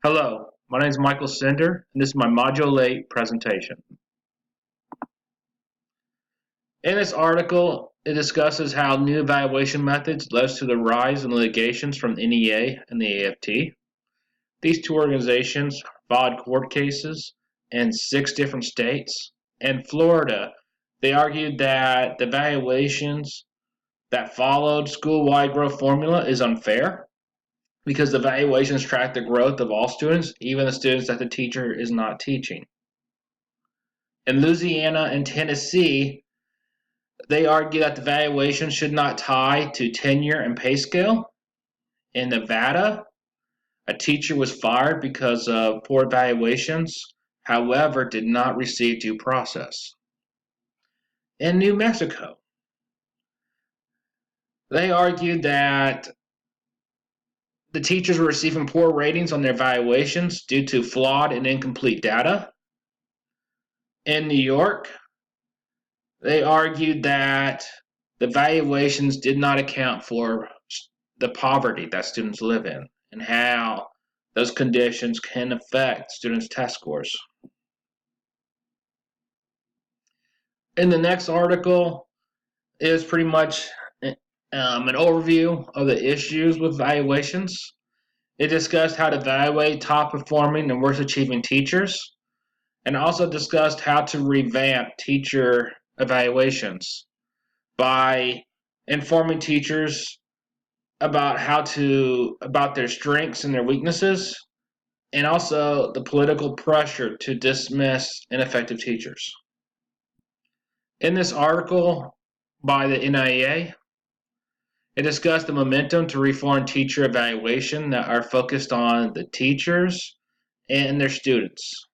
Hello, my name is Michael Sender, and this is my Module 8 presentation. In this article, it discusses how new evaluation methods led to the rise in litigations from the NEA and the AFT. These two organizations filed court cases in 6 different states. In Florida, they argued that the evaluations that followed school-wide growth formula is unfair because the evaluations track the growth of all students, even the students that the teacher is not teaching. In Louisiana and Tennessee, they argue that the evaluation should not tie to tenure and pay scale. In Nevada, a teacher was fired because of poor evaluations, however, did not receive due process. In New Mexico, they argued that the teachers were receiving poor ratings on their evaluations due to flawed and incomplete data. In New York, they argued that the evaluations did not account for the poverty that students live in and how those conditions can affect students' test scores. In the next article is pretty much an overview of the issues with evaluations. It discussed how to evaluate top performing and worst achieving teachers, and also discussed how to revamp teacher evaluations by informing teachers about about their strengths and their weaknesses, and also the political pressure to dismiss ineffective teachers. In this article by the NIA, it discussed the momentum to reform teacher evaluation that are focused on the teachers and their students,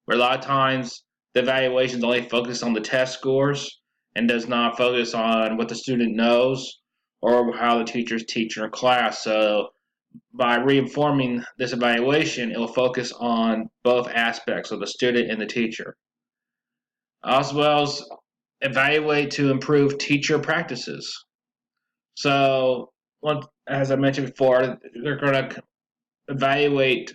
where a lot of times the evaluation is only focused on the test scores and does not focus on what the student knows or how the teachers teach in their class. So by reinforming this evaluation, it will focus on both aspects of the student and the teacher, as well as evaluate to improve teacher practices. So, as I mentioned before, they're going to evaluate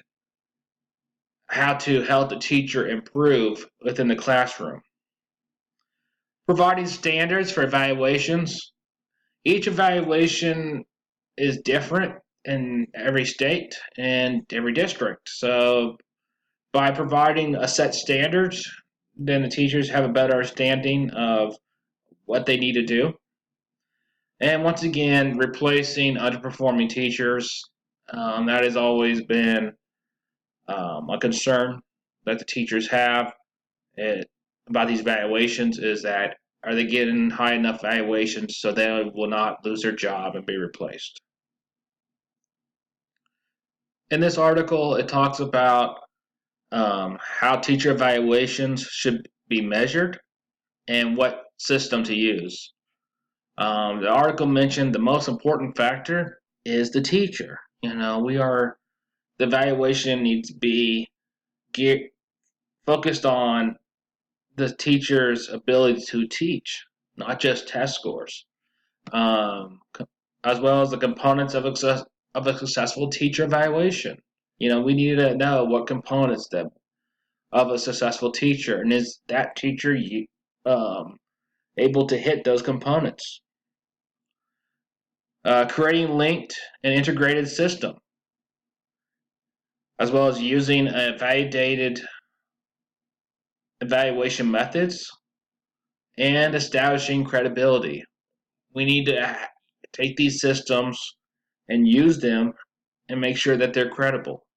how to help the teacher improve within the classroom. Providing standards for evaluations. Each evaluation is different in every state and every district. So, by providing a set standards, then the teachers have a better understanding of what they need to do. And once again, replacing underperforming teachers. That has always been a concern that the teachers have about these evaluations, is that are they getting high enough evaluations so they will not lose their job and be replaced. In this article, it talks about how teacher evaluations should be measured and what system to use. The article mentioned the most important factor is the teacher. The evaluation needs to be focused on the teacher's ability to teach, not just test scores, as well as the components of a successful teacher evaluation. We need to know what components of a successful teacher, and is that teacher able to hit those components. Creating linked and integrated system, as well as using validated evaluation methods and establishing credibility. We need to take these systems and use them and make sure that they're credible.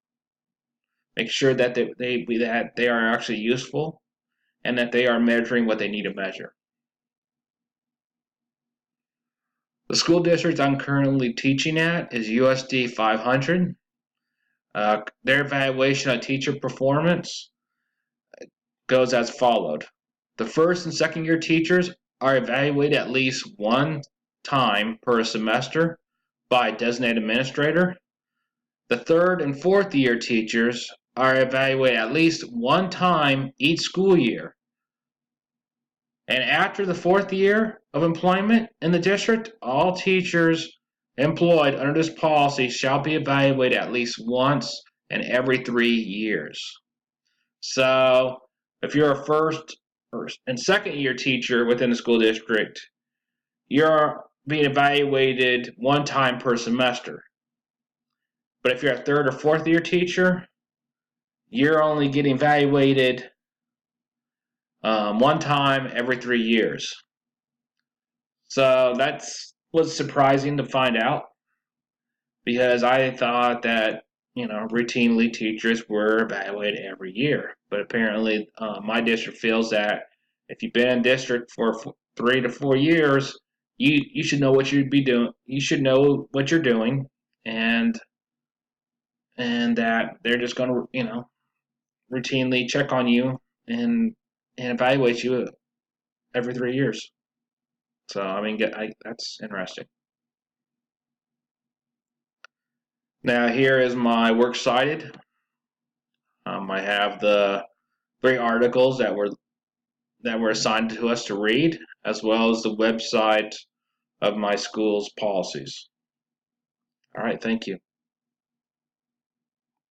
Make sure that they are actually useful and that they are measuring what they need to measure. The school district I'm currently teaching at is USD 500. Their evaluation of teacher performance goes as followed. The first and second year teachers are evaluated at least one time per semester by a designated administrator. The third and fourth year teachers are evaluated at least one time each school year. And after the fourth year of employment in the district, all teachers employed under this policy shall be evaluated at least once and every 3 years. So if you're a first and second year teacher within the school district, you're being evaluated one time per semester. But if you're a third or fourth year teacher, you're only getting evaluated one time every 3 years. So that's was surprising to find out, because I thought that routinely teachers were evaluated every year, but apparently my district feels that if you've been in district for 3 to 4 years, you should know what you'd be doing. You should know what you're doing, and that they're just going to routinely check on you and evaluate you every 3 years. So I mean, that's interesting. Now here is my works cited. I have the 3 articles that were assigned to us to read, as well as the website of my school's policies. All right, thank you.